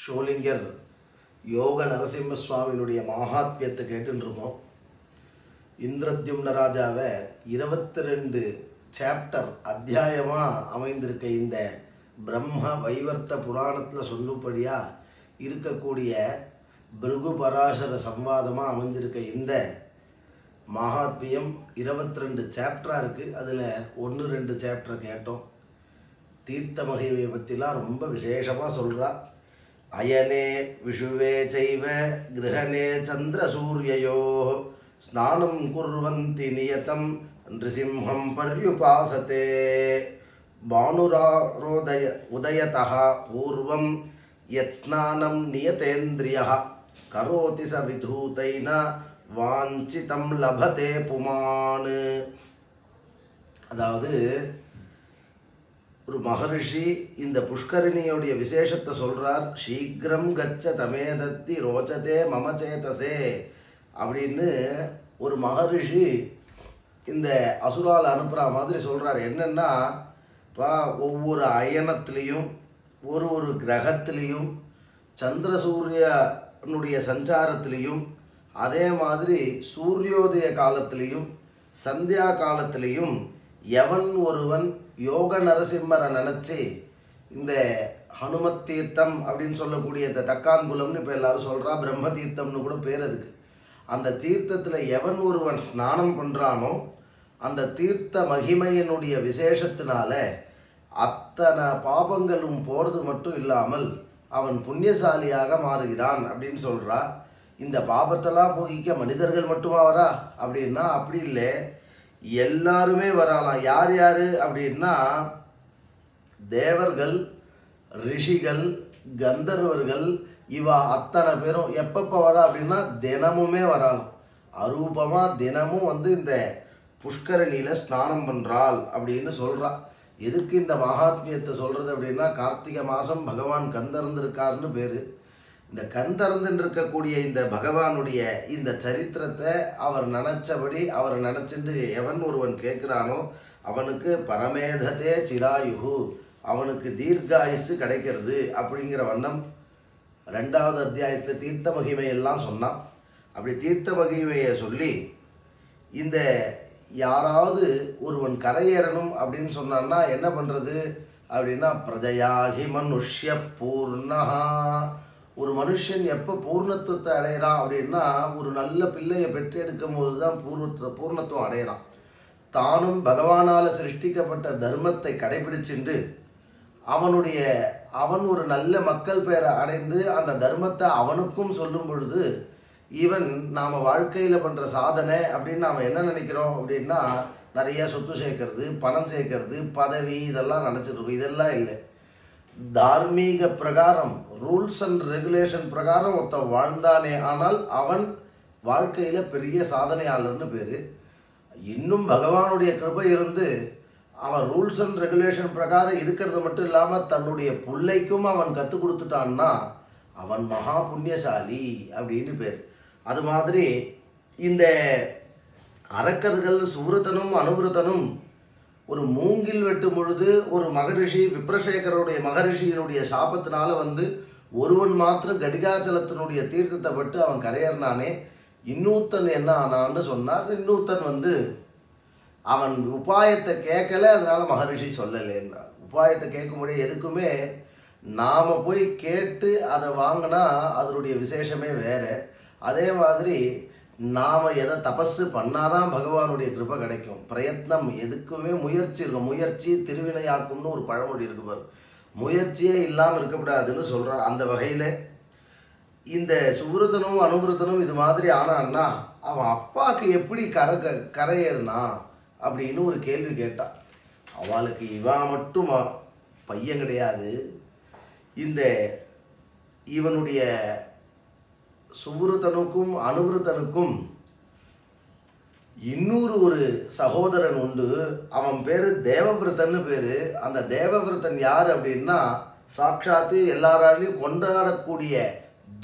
ஷோலிங்கர் யோக நரசிம்ம சுவாமியினுடைய மகாத்மியத்தை கேட்டுருக்கோம். இந்திரத்யும்ன ராஜாவை 22 சாப்டர் அத்தியாயமாக அமைந்திருக்க இந்த பிரம்ம வைவர்த்த புராணத்தில் சொல்லும்படியாக இருக்கக்கூடிய பிருகு பராசர சம்வாதமாக அமைஞ்சிருக்க இந்த மகாத்மியம் 22 சாப்டராக இருக்குது. அதில் 1-2 சாப்டர் கேட்டோம். தீர்த்த மகிமையை பற்றிலாம் ரொம்ப விசேஷமாக சொல்கிறா. அயனே விஷுவே செய்வ கிரகணே சந்திர சூரியயோ ஸ்நானம் குர்வந்தி நியதம் நிருசிம்ஹம் பர்யுபாசதே பானுராரோதய உதயதः பூர்வம் யத் ஸ்நானம் நியதேந்திரியः கரோதி ச விதூதைன வாஞ்சிதம் லபதே புமான். அதாவது ஒரு மகரிஷி இந்த புஷ்கரிணியோடைய விசேஷத்தை சொல்கிறார். சீக்கிரம் கச்ச தமேதத்தி ரோச்சதே மம சேதசே அப்படின்னு ஒரு மகரிஷி இந்த அசுரால் அனுப்புகிற மாதிரி சொல்கிறார். என்னென்னா, இப்போ ஒவ்வொரு அயனத்துலேயும் ஒரு கிரகத்திலையும் சந்திர சூரியனுடைய சஞ்சாரத்திலையும் அதே மாதிரி சூரியோதய காலத்திலையும் சந்தியா காலத்திலையும் எவன் ஒருவன் யோக நரசிம்மரை நினச்சி இந்த ஹனுமத் தீர்த்தம் அப்படின்னு சொல்லக்கூடிய இந்த தக்கான்குலம்னு இப்போ எல்லாரும் சொல்கிறா, பிரம்ம தீர்த்தம்னு கூட பேர் அதுக்கு. அந்த தீர்த்தத்தில் எவன் ஒருவன் ஸ்நானம் பண்ணுறானோ அந்த தீர்த்த மகிமையினுடைய விசேஷத்தினால அத்தனை பாபங்களும் போகிறது மட்டும் இல்லாமல் அவன் புண்ணியசாலியாக மாறுகிறான் அப்படின்னு சொல்கிறா. இந்த பாபத்தெல்லாம் போகிக்க மனிதர்கள் மட்டுமா வரா அப்படின்னா அப்படி இல்லை, எல்லாருமே வரலாம். யார் யார் அப்படின்னா தேவர்கள், ரிஷிகள், கந்தர்வர்கள், இவா அத்தனை பேரும் எப்பப்போ வரா அப்படின்னா தினமுமே வரலாம். அரூபமாக தினமும் இந்த புஷ்கரணியில் ஸ்நானம் பண்ணுறாள் அப்படின்னு சொல்கிறா. எதுக்கு இந்த மகாத்மியத்தை சொல்கிறது அப்படின்னா, கார்த்திகை மாதம் பகவான் கண் திறந்திருக்காருன்னு பேர். இந்த கண் திறந்துன்னு இருக்கக்கூடிய இந்த பகவானுடைய இந்த சரித்திரத்தை அவர் நினச்சபடி அவர் நினச்சிட்டு எவன் ஒருவன் கேட்குறானோ அவனுக்கு பரமேததே சிராயுகு, அவனுக்கு தீர்காயுசு கிடைக்கிறது அப்படிங்கிற வண்ணம் 2வது அத்தியாயத்தில் தீர்த்த மகிமையெல்லாம் சொன்னான். அப்படி தீர்த்த மகிமையை சொல்லி இந்த யாராவது ஒருவன் கரையேறணும் அப்படின்னு சொன்னான்னா என்ன பண்ணுறது அப்படின்னா, பிரஜயாகி மனுஷ்ய பூர்ணஹா, ஒரு மனுஷன் எப்போ பூர்ணத்துவத்தை அடையிறான் அப்படின்னா ஒரு நல்ல பிள்ளையை பெற்றெடுக்கும் போது தான் பூர்ணத்துவம் அடையிறான். தானும் பகவானால் சிருஷ்டிக்கப்பட்ட தர்மத்தை கடைபிடிச்சுண்டு அவன் ஒரு நல்ல மக்கள் பேரை அடைந்து அந்த தர்மத்தை அவனுக்கும் சொல்லும் பொழுது ஈவன் நாம் வாழ்க்கையில் பண்ணுற சாதனை அப்படின்னு நாம் என்ன நினைக்கிறோம் அப்படின்னா, நிறைய சொத்து சேர்க்கறது, பணம் சேர்க்கறது, பதவி, இதெல்லாம் நினச்சிட்ருக்கோம். இதெல்லாம் இல்லை. தார்மீக பிரகாரம் ரூல்ஸ் அண்ட் ரெகுலேஷன் பிரகாரம் ஒருத்தன் வாழ்ந்தானே ஆனால் அவன் வாழ்க்கையில் பெரிய சாதனையாளர்னு பேர். இன்னும் பகவானுடைய கிருபை இருந்து அவன் ரூல்ஸ் அண்ட் ரெகுலேஷன் பிரகாரம் இருக்கிறது மட்டும் இல்லாமல் தன்னுடைய பிள்ளைக்கும் அவன் கற்றுக் கொடுத்துட்டான்னா அவன் மகா புண்ணியசாலி அப்படின்னு பேர். அது மாதிரி இந்த அரக்கர்கள் சுவ்ருதனும் அனுவிருத்தனும் ஒரு மூங்கில் வெட்டும் பொழுது ஒரு மகரிஷி விப்ரசேகருடைய மகரிஷியினுடைய சாபத்தினால ஒருவன் மாத்திரம் கடிகாச்சலத்தினுடைய தீர்த்தத்தை பட்டு அவன் கரையறினானே. இன்னொருத்தன் என்ன ஆனான்னு சொன்னார். இன்னொருத்தன் அவன் உபாயத்தை கேட்கல, அதனால மகரிஷி சொல்லலைன்றார். உபாயத்தை கேட்க முடியாது. எதுக்குமே நாம் போய் கேட்டு அதை வாங்கினா அதனுடைய விசேஷமே வேறு. அதே மாதிரி நாம் எதை தபஸு பண்ணாதான் பகவானுடைய கிருபை கிடைக்கும். பிரயத்னம் எதுக்குமே முயற்சி இருக்கும். முயற்சி திருவினையாக்கும்னு ஒரு பழமொழி இருக்குவார். முயற்சியே இல்லாமல் இருக்கக்கூடாதுன்னு சொல்கிறார். அந்த வகையில் இந்த சுவ்ருதனும் அனுவிருத்தனும் இது மாதிரி ஆனான்னா அவன் அப்பாவுக்கு எப்படி கரையேறினா அப்படின்னு ஒரு கேள்வி கேட்டான். அவளுக்கு இவன் மட்டும் பையன் கிடையாது, இந்த இவனுடைய சுவ்ருதனுக்கும் அனுவிருத்தனுக்கும் இன்னொரு ஒரு சகோதரன் உண்டு. அவன் பேர் தேவவிரதன்னு பேர். அந்த தேவவிரதன் யார் அப்படின்னா சாட்சாத்து எல்லாராலையும் கொண்டாடக்கூடிய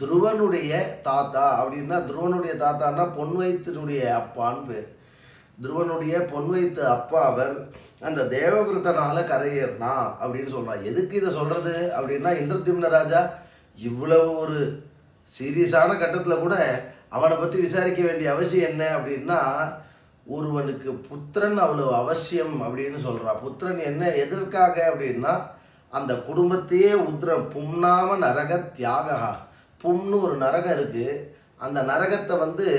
துருவனுடைய தாத்தா. அப்படின்னா துருவனுடைய தாத்தான்னா பொன்வைத்தினுடைய அப்பான்னு பேர். துருவனுடைய பொன்வைத்து அப்பா அவர். அந்த தேவவிரதனால் கரையேறினா அப்படின்னு சொல்கிறான். எதுக்கு இதை சொல்கிறது அப்படின்னா, இந்திரத்யும்ன ராஜா இவ்வளவு ஒரு சீரியஸான கட்டத்தில் கூட அவனை பற்றி விசாரிக்க வேண்டிய அவசியம் என்ன அப்படின்னா, ஒருவனுக்கு புத்திரன் அவ்வளவு அவசியம் அப்படின்னு சொல்கிறான். புத்திரன் என்ன எதற்காக அப்படின்னா, அந்த குடும்பத்தையே பும்னாம நரக தியாகா. பும்னு ஒரு நரகம் இருக்குது. அந்த நரகத்தை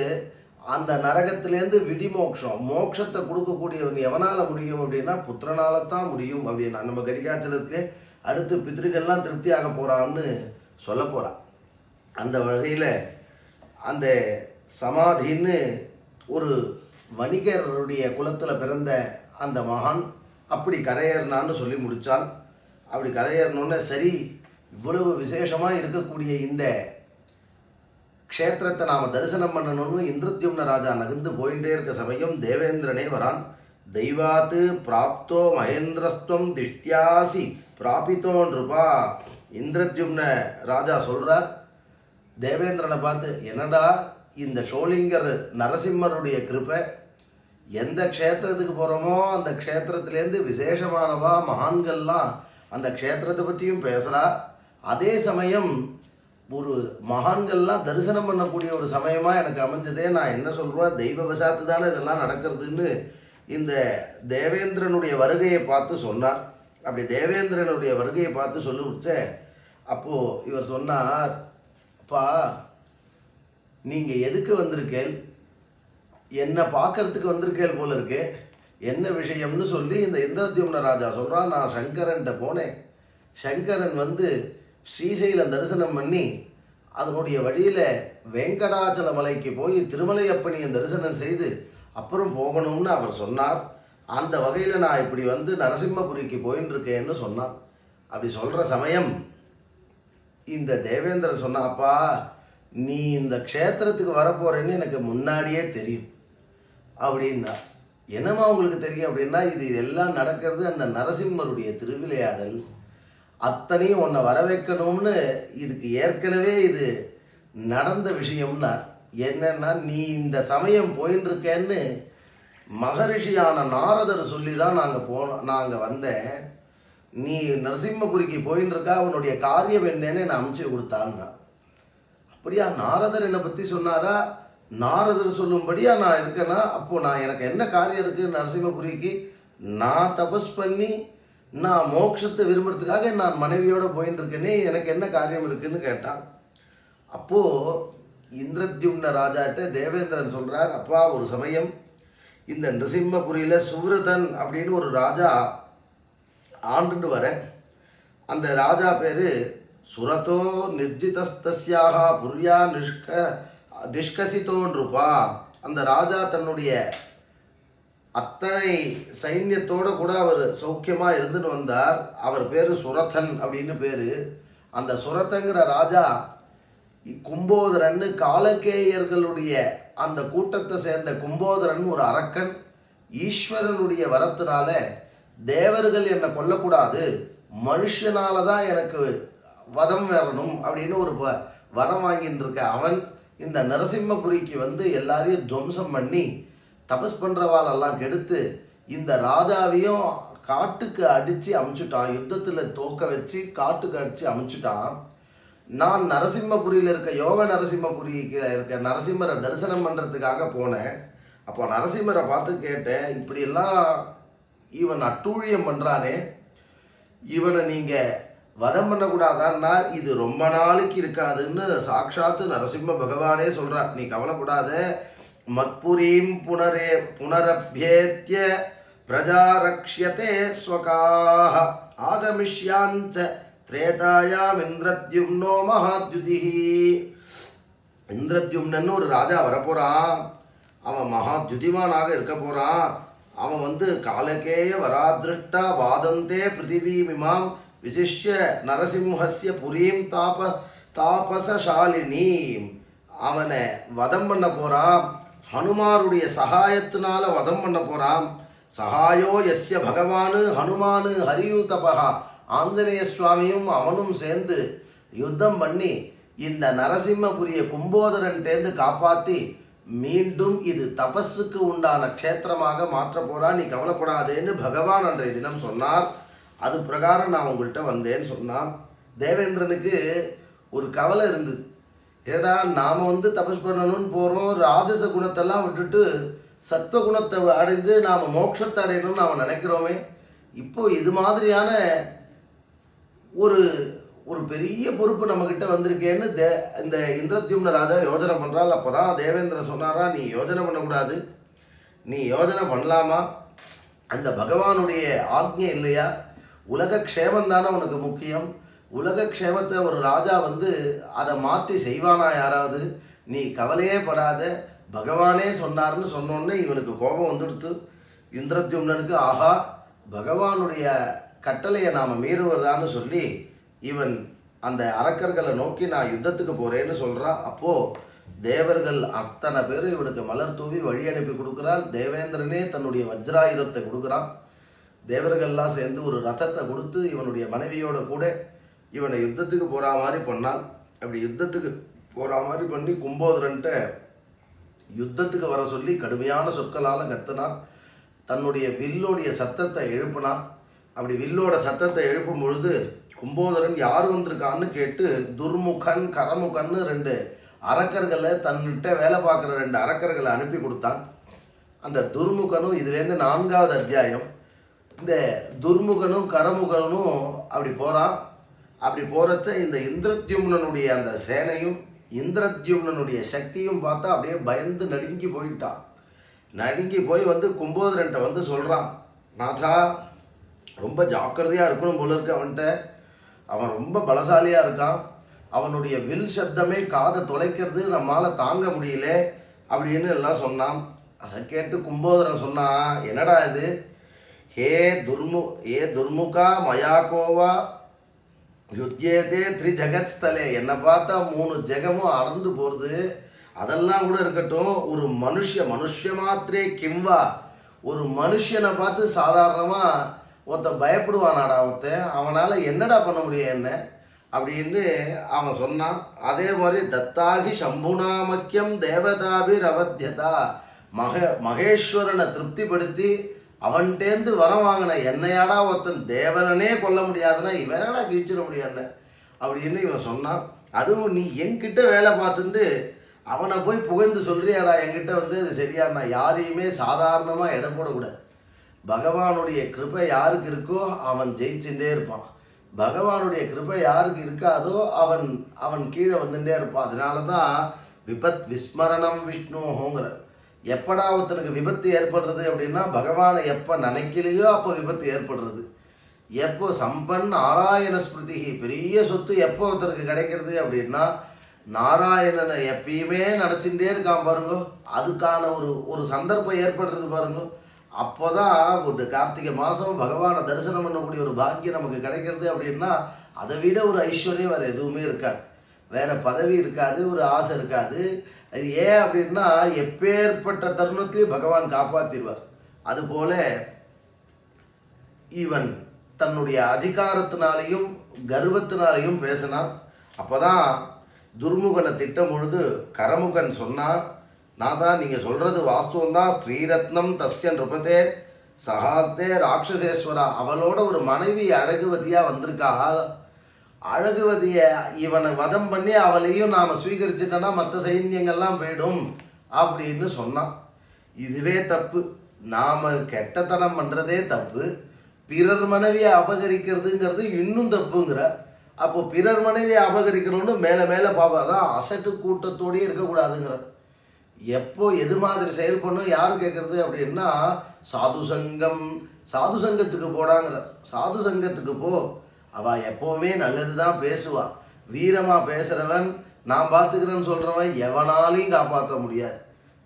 அந்த நரகத்திலேருந்து விடிமோக்ஷம், மோட்சத்தை கொடுக்கக்கூடியவன் எவனால் முடியும் அப்படின்னா புத்திரனால தான் முடியும் அப்படின்னா நம்ம கரிகாச்சலத்துக்கு அடுத்து பித்ருக்கள்லாம் திருப்தியாக போகிறான்னு சொல்ல போகிறான். அந்த வகையில் அந்த சமாதின்னு ஒரு வணிகருடைய குலத்தில் பிறந்த அந்த மகான் அப்படி கரையேறினான்னு சொல்லி முடித்தால், அப்படி கரையேறணுன்னு சரி இவ்வளவு விசேஷமாக இருக்கக்கூடிய இந்த க்ஷேத்திரத்தை நாம் தரிசனம் பண்ணணும்னு இந்திரத்யும்ன ராஜா நகர்ந்து போயிட்டே இருக்க சமயம் தேவேந்திரனே வரான். தெய்வாத்து பிராப்தோ மகேந்திரஸ்துவம் திஷ்டியாசி பிராபித்தோன் ரூபா. இந்திரத்யும்ன ராஜா சொல்கிறார் தேவேந்திரனை பார்த்து, என்னடா இந்த ஷோலிங்கர் நரசிம்மருடைய கிருப்பை, எந்த க்ஷேத்திரத்துக்கு போகிறோமோ அந்த க்ஷேத்திரத்துலேருந்து விசேஷமானவா மகான்கள்லாம் அந்த க்ஷேத்திரத்தை பற்றியும் பேசுகிறா. அதே சமயம் ஒரு மகான்கள்லாம் தரிசனம் பண்ணக்கூடிய ஒரு சமயமாக எனக்கு அமைஞ்சதே. நான் என்ன சொல்கிறேன், தெய்வ வசாத்து தானே இதெல்லாம் நடக்கிறதுன்னு இந்த தேவேந்திரனுடைய வருகையை பார்த்து சொன்னார். அப்படி தேவேந்திரனுடைய வருகையை பார்த்து சொல்லி முடிச்சேன். அப்போது இவர் சொன்னார், அப்பா நீங்கள் எதுக்கு வந்திருக்கேள், என்னை பார்க்கறதுக்கு வந்திருக்கேள் போல இருக்கு, என்ன விஷயம்னு சொல்லி இந்த இந்திரத்யும்ன ராஜா சொல்கிறான். நான் சங்கரன்ட்ட போனேன். சங்கரன் ஸ்ரீசைலம் தரிசனம் பண்ணி அதனுடைய வழியில் வெங்கடாச்சல மலைக்கு போய் திருமலையப்பனியை தரிசனம் செய்து அப்புறம் போகணும்னு அவர் சொன்னார். அந்த வகையில் நான் இப்படி நரசிம்மபுரிக்கு போயின்னு இருக்கேன்னு சொன்னான். அப்படி சொல்கிற சமயம் இந்த தேவேந்திரன் சொன்னாப்பா, நீ இந்த க்ஷேத்திரத்துக்கு வரப்போறேன்னு எனக்கு முன்னாடியே தெரியும் அப்படின்னா. என்னமா உங்களுக்கு தெரியும் அப்படின்னா, இது எல்லாம் நடக்கிறது அந்த நரசிம்மருடைய திருவிளையாடல், அத்தனையும் உன்னை வர வைக்கணும்னு இதுக்கு ஏற்கனவே இது நடந்த விஷயம்னா. என்னன்னா, நீ இந்த சமயம் போயின்னு இருக்கேன்னு மகரிஷியான நாரதர் சொல்லி தான் நாங்கள் வந்தேன். நீ நரசிம்மபுரிக்கு போயின்னு இருக்கா, உன்னுடைய காரியம் என்னன்னு நான் அனுப்பிச்சு கொடுத்தாங்க. அப்படியா, நாரதர் என்னை பற்றி சொன்னாரா? நாரதர் சொல்லும்படியா நான் இருக்கேன்னா, அப்போது எனக்கு என்ன காரியம் இருக்குது நரசிம்மபுரிக்கு? நான் தபஸ் பண்ணி நான் மோட்சத்தை விரும்புறதுக்காக நான் மனைவியோடு போயின்னு இருக்கேனே, எனக்கு என்ன காரியம் இருக்குதுன்னு கேட்டான். அப்போது இந்திரத்யும்ன ராஜாட்ட தேவேந்திரன் சொல்கிறார், அப்பா ஒரு சமயம் இந்த நரசிம்மபுரியில் சுவ்ரதன் அப்படின்னு ஒரு ராஜா ஆண்டுட்டு வர. அந்த ராஜா பேர் சுரதோ நிர்ஜிதஸ்தஸ்யாக புரியா நிஷ்கசித்தோன் ரூபா. அந்த ராஜா தன்னுடைய அத்தனை சைன்யத்தோடு கூட அவர் சௌக்கியமாக இருந்துட்டு வந்தார். அவர் பேர் சுரதன் அப்படின்னு பேர். அந்த சுரதங்கிற ராஜா கும்போதரன்னு காலகேயர்களுடைய அந்த கூட்டத்தை சேர்ந்த கும்போதரன் ஒரு அரக்கன். ஈஸ்வரனுடைய வரத்தினால தேவர்கள் என்னை கொல்லக்கூடாது, மனுஷனால தான் எனக்கு வதம் வரணும் அப்படின்னு ஒரு வரம் வாங்கின்னு இருக்க அவன் இந்த நரசிம்மபுரிக்கு எல்லாரையும் துவம்சம் பண்ணி தபஸ் பண்ணுறவாளெல்லாம் கெடுத்து இந்த ராஜாவையும் காட்டுக்கு அடித்து அமுச்சுட்டான். யுத்தத்தில் தோக்க வச்சு காட்டுக்கு அடித்து அமுச்சுட்டான். நான் நரசிம்மபுரியில் இருக்க யோக நரசிம்மபுரிக்கு இருக்க நரசிம்மரை தரிசனம் பண்ணுறதுக்காக போனேன். அப்போ நரசிம்மரை பார்த்து கேட்டேன், இப்படியெல்லாம் இவன் அட்டூழியம் பண்ணுறானே, இவனை நீங்கள் வதம் பண்ணக்கூடாதான்னா இது ரொம்ப நாளைக்கு இருக்காதுன்னு சாட்சாத்து நரசிம்ம பகவானே சொல்கிறார். நீ கவலைப்படாத, மத்புரீம் புனரப்யேத்ய பிரஜாரக்ஷ்யதே ஸ்வகாஹ ஆகமிஷ்யாஞ்ச திரேதாயாம் இந்திரத்யும்னோ மகாத்யுதிஹி. இந்திரத்யும்னன்னு ஒரு ராஜா வரப்போகிறான். அவன் மகாத்யுதிமானாக இருக்க போகிறான். அவன் காலகேய வராதிருஷ்டா வாதந்தே பிருத்திவீமிமாம் விசிஷ்ய நரசிம்ஹஸ்ய புரீம் தாபசசாலினீம். அவனை வதம் பண்ண போகிறான். ஹனுமாருடைய சகாயத்தினால வதம் பண்ண போகிறான். சகாயோ யஸ்ய பகவானு ஹனுமானு ஹரியூதபகா. ஆஞ்சநேய சுவாமியும் அவனும் சேர்ந்து யுத்தம் பண்ணி இந்த நரசிம்மபுரிய கும்போதரன்டேந்து காப்பாற்றி மீண்டும் இது தபஸுக்கு உண்டான க்ஷேத்திரமாக மாற்ற போறா, நீ கவலைப்படாதேன்னு பகவான் அன்றைய தினம் சொன்னார். அது பிரகாரம் நான் உங்கள்கிட்ட வந்தேன்னு சொன்னான். தேவேந்திரனுக்கு ஒரு கவலை இருந்தது. ஏடா நாம் தபஸ் பண்ணணும்னு போகிறோம், ராஜச குணத்தெல்லாம் விட்டுட்டு சத்துவ குணத்தை அடைஞ்சு நாம் மோட்சத்தை அடையணும்னு நாம் நினைக்கிறோமே, இப்போ இது மாதிரியான ஒரு ஒரு பெரிய பொறுப்பு நம்மக்கிட்ட வந்திருக்கேன்னு இந்த இந்திரத்யும்ன ராஜா யோஜனை பண்ணுறாள். அப்போ தான் தேவேந்திரன் சொன்னாரா, நீ யோஜனை பண்ணக்கூடாது, நீ யோஜனை பண்ணலாமா, அந்த பகவானுடைய ஆக்ஞை இல்லையா, உலக க்ஷேமம் தானே உனக்கு முக்கியம், உலக க்ஷேமத்தை ஒரு ராஜா அதை மாற்றி செய்வானா யாராவது, நீ கவலையே படாத, பகவானே சொன்னார்னு சொன்னோன்னே இவனுக்கு கோபம் வந்துடுத்து. இந்திரத்யும்னனுக்கு ஆஹா பகவானுடைய கட்டளையை நாம் மீறுவதான்னு சொல்லி இவன் அந்த அரக்கர்களை நோக்கி நான் யுத்தத்துக்கு போகிறேன்னு சொல்கிறான். அப்போது தேவர்கள் அத்தனை பேர் இவனுக்கு மலர் தூவி வழி அனுப்பி கொடுக்குறாள். தேவேந்திரனே தன்னுடைய வஜ்ராயுதத்தை கொடுக்குறான். தேவர்கள்லாம் சேர்ந்து ஒரு ரதத்தை கொடுத்து இவனுடைய மனைவியோட கூட இவனை யுத்தத்துக்கு போகிற மாதிரி பண்ணால். அப்படி யுத்தத்துக்கு போகிற மாதிரி பண்ணி கும்போதரன்ட்ட யுத்தத்துக்கு வர சொல்லி கடுமையான சொற்களால் கத்துனான். தன்னுடைய வில்லோடைய சத்தத்தை எழுப்புனான். அப்படி வில்லோட சத்தத்தை எழுப்பும் பொழுது கும்போதரன் யார் வந்திருக்கான்னு கேட்டு துர்முகன் கரமுகன்னு 2 அரக்கர்களை தன்னிட்ட வேலை பார்க்குற 2 அரக்கர்களை அனுப்பி கொடுத்தான். அந்த துர்முகனும் இதுலேருந்து 4வது அத்தியாயம். இந்த துர்முகனும் கரமுகனும் அப்படி போகிறான். அப்படி போகிறச்ச இந்த இந்திரத்யும்னனுடைய அந்த சேனையும் இந்திரத்யும்னனுடைய சக்தியும் பார்த்தா அப்படியே பயந்து நடுங்கி போயிட்டான். நடுங்கி போய் கும்போதரன்ட்ட சொல்கிறான், நாதா ரொம்ப ஜாக்கிரதையாக இருக்கணும் போல இருக்கு, அவன் ரொம்ப பலசாலியாக இருக்கான், அவனுடைய வில் சப்தமே காதை தொலைக்கிறது நம்மளால் தாங்க முடியல அப்படின்னு எல்லாம் சொன்னான். அதை கேட்டு கும்போதரன் சொன்னான், என்னடா இது, ஹே துர்முகா மயாக்கோவா யுத்தியதே 3 ஜகத்ஸ்தலே, என்னை பார்த்தா 3 ஜெகமும் அறந்து போகிறது, அதெல்லாம் கூட இருக்கட்டும், ஒரு மனுஷ மாத்திரே கிம்வா, ஒரு மனுஷனை பார்த்து சாதாரணமாக ஒருத்தன் பயப்படுவானாடா, அவனால் என்னடா பண்ண முடியும் என்ன அப்படின்னு அவன் சொன்னான். அதே மாதிரி தத்தாகி சம்புநாமக்கியம் தேவதாபி ரவத்தியதா, மகேஸ்வரனை திருப்திப்படுத்தி அவன்கிட்டேருந்து வரம் வாங்கின என்னையாடா ஒருத்தன் தேவனே கொல்ல முடியாதுன்னா இவனடா கீழ்ச்சிட முடியாது அப்படின்னு இவன் சொன்னான். அதுவும் நீ என்கிட்ட வேலை பார்த்துட்டு அவனை போய் புகழ்ந்து சொல்கிறியாடா, என்கிட்ட அது சரியாண்ணா, யாரையுமே சாதாரணமாக இடம் போடக்கூடாது. பகவானுடைய கிருபை யாருக்கு இருக்கோ அவன் ஜெயிச்சுட்டே இருப்பான், பகவானுடைய கிருபை யாருக்கு இருக்காதோ அவன் கீழே வந்துட்டே இருப்பான். அதனால தான் விபத் விஸ்மரணம் விஷ்ணுங்கிற, எப்படா ஒருத்தனுக்கு விபத்து ஏற்படுறது அப்படின்னா பகவானை எப்போ நினைக்கலையோ அப்போ விபத்து ஏற்படுறது. எப்போ சம்பன் நாராயண ஸ்மிருதி, பெரிய சொத்து எப்போ ஒருத்தருக்கு கிடைக்கிறது அப்படின்னா நாராயணனை எப்பயுமே நினச்சிட்டே இருக்கான் பாருங்க, அதுக்கான ஒரு சந்தர்ப்பம் ஏற்படுறது பாருங்க. அப்போ தான் ஒரு கார்த்திகை மாதம் பகவானை தரிசனம் பண்ணக்கூடிய ஒரு பாக்கியம் நமக்கு கிடைக்கிறது அப்படின்னா அதை விட ஒரு ஐஸ்வர்யம் வேறு எதுவுமே இருக்காது, வேறு பதவி இருக்காது, ஒரு ஆசை இருக்காது. அது ஏன் அப்படின்னா எப்பேற்பட்ட தருணத்திலையும் பகவான் காப்பாற்றிடுவார். அதுபோல இவன் தன்னுடைய அதிகாரத்தினாலையும் கர்வத்தினாலையும் பேசினான். அப்போ தான் துர்முகனை திட்டம் பொழுது கரமுகன் சொன்னான், நான் தான் நீங்கள் சொல்கிறது வாஸ்துவந்தான், ஸ்ரீரத்னம் தஸ்ய நிருபதே சகாஸ்தே ராட்சசேஸ்வரா, அவளோட ஒரு மனைவி அழகுவதியாக வந்திருக்கா, அழகுவதியை இவனை வதம் பண்ணி அவளையும் நாம் ஸ்வீகரிச்சிட்டோன்னா மற்ற சைன்யங்கள்லாம் போயிடும் அப்படின்னு சொன்னான். இதுவே தப்பு, நாம் கெட்டத்தனம் பண்ணுறதே தப்பு, பிறர் மனைவியை அபகரிக்கிறதுங்கிறது இன்னும் தப்புங்கிற. அப்போ பிறர் மனைவியை அபகரிக்கணும்னு மேலே மேலே பாப்பா தான் அசட்டு கூட்டத்தோடையே இருக்கக்கூடாதுங்கிற. எப்போ எது மாதிரி செயல் பண்ணும் யார் கேட்குறது அப்படின்னா சாது சங்கத்துக்கு போடாங்கிற. சாது சங்கத்துக்கு போ, அவள் எப்போவுமே நல்லது தான் பேசுவாள். வீரமாக பேசுகிறவன் நான் பார்த்துக்கிறேன்னு சொல்கிறவன் எவனாலையும் காப்பாற்ற முடியாது,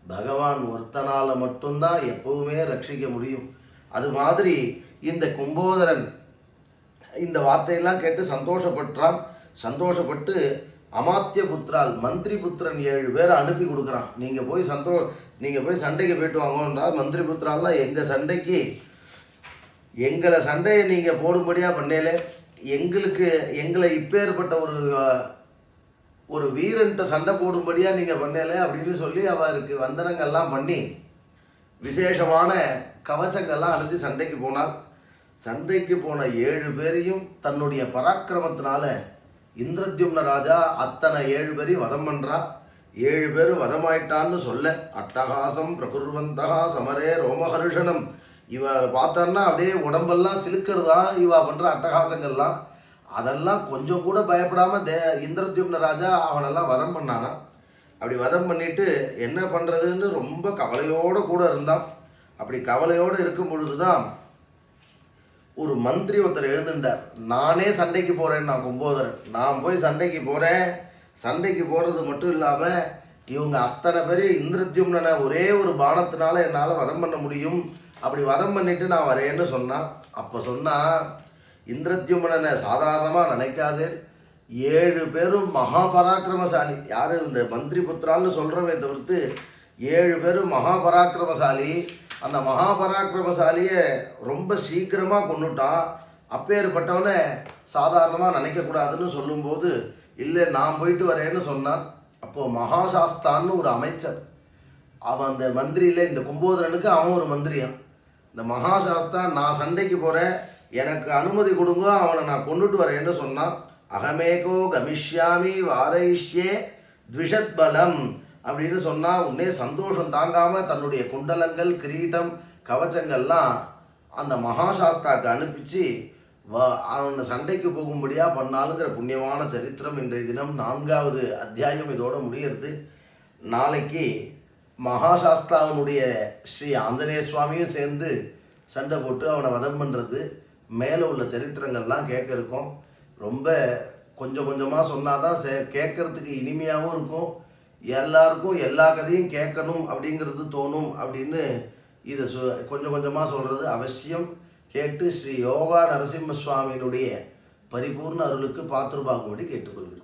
பகவான் ஒருத்தனால் மட்டும்தான் எப்போவுமே ரட்சிக்க முடியும். அது மாதிரி இந்த கும்போதரன் இந்த வார்த்தையெல்லாம் கேட்டு சந்தோஷப்பட்டான். சந்தோஷப்பட்டு அமாத்திய புத்திரால் மந்திரி புத்திரன் 7 பேரை அனுப்பி கொடுக்குறான். நீங்கள் போய் சண்டைக்கு போயிட்டு வாங்கன்றால் மந்திரி புத்திராலாம் எங்களை சண்டையை நீங்கள் போடும்படியாக பண்ணல, எங்களை இப்பேற்பட்ட ஒரு வீரன்ட்ட சண்டை போடும்படியாக நீங்கள் பண்ணல அப்படின்னு சொல்லி அவருக்கு வந்தனங்கள்லாம் பண்ணி விசேஷமான கவச்சங்கள்லாம் அணிஞ்சு சண்டைக்கு போனார். சண்டைக்கு போன 7 பேரையும் தன்னுடைய பராக்கிரமத்தினால இந்திரத்யும்ன ராஜா அத்தனை 7 பேரையும் வதம் பண்ணுறா. 7 பேர் வதமாயிட்டான்னு சொல்ல அட்டகாசம் பிரகுர்வந்தா சமரே ரோமஹர்ஷனம். இவ பார்த்தான்னா அப்படியே உடம்பெல்லாம் சிலுக்கிறதா இவ பண்ணுற அட்டகாசங்கள்லாம். அதெல்லாம் கொஞ்சம் கூட பயப்படாமல் இந்திரத்யும்ன ராஜா அவனெல்லாம் வதம் பண்ணானா. அப்படி வதம் பண்ணிட்டு என்ன பண்ணுறதுன்னு ரொம்ப கவலையோடு கூட இருந்தான். அப்படி கவலையோடு இருக்கும் பொழுது தான் ஒரு மந்திரி ஒருத்தர் எழுந்துட்டார். நானே சண்டைக்கு போகிறேன், நான் கும்போதரன், நான் போய் சண்டைக்கு போகிறேன். சண்டைக்கு போகிறது மட்டும் இல்லாமல் இவங்க அத்தனை பேர் இந்திரத்யும்னனை ஒரே ஒரு பானத்தினால என்னால் வதம் பண்ண முடியும். அப்படி வதம் பண்ணிட்டு நான் வரேன்னு சொன்னான். அப்போ சொன்னால், இந்திரத்யும்னனை சாதாரணமாக நினைக்காது, 7 பேரும் மகாபராக்கிரமசாலி. யார் இந்த மந்திரி புத்திரான்னு சொல்கிறவே தவிர்த்து 7 பேரும் மகாபராக்கிரமசாலி. அந்த மகாபராக்கிரமசாலியை ரொம்ப சீக்கிரமாக கொண்டுட்டான். அப்பேற்பட்டவனை சாதாரணமாக நினைக்கக்கூடாதுன்னு சொல்லும்போது, இல்லை நான் போயிட்டு வரேன்னு சொன்னான். அப்போது மகாசாஸ்தான்னு ஒரு அமைச்சர், அவன் அந்த மந்திரியில் இந்த கும்போதரனுக்கு அவன் ஒரு மந்திரியான். இந்த மகாசாஸ்தா நான் சண்டைக்கு போகிறேன், எனக்கு அனுமதி கொடுங்க, அவனை நான் கொண்டுட்டு வரேன்னு சொன்னான். அகமேகோ கமிஷ்யாமி வாரைஷ்யே த்விஷத் பலம் அப்படின்னு சொன்னால் உடனே சந்தோஷம் தாங்காமல் தன்னுடைய குண்டலங்கள் கிரீட்டம் கவச்சங்கள்லாம் அந்த மகாசாஸ்தாக்கு அனுப்பிச்சு அவனை சண்டைக்கு போகும்படியாக பண்ணாலுங்கிற புண்ணியமான சரித்திரம் இன்றைய தினம் 4வது அத்தியாயம் இதோட முடிகிறது. நாளைக்கு மகாசாஸ்தாவனுடைய ஸ்ரீ ஆஞ்சநேய சுவாமியும் சேர்ந்து சண்டை போட்டு அவனை வதம் பண்ணுறது மேலே உள்ள சரித்திரங்கள்லாம் கேட்க இருக்கோம். ரொம்ப கொஞ்சம் கொஞ்சமாக சொன்னால் தான் கேட்குறதுக்கு இனிமையாகவும் இருக்கும், எல்லாருக்கும் எல்லா கதையும் கேட்கணும் அப்படிங்கிறது தோணும். அப்படின்னு இதை கொஞ்சம் கொஞ்சமாக சொல்கிறது அவசியம். கேட்டு ஸ்ரீ யோகா நரசிம்ம சுவாமியினுடைய பரிபூர்ண அருளுக்கு பாத்திரமாகும்படி கேட்டுக்கொள்கிறேன்.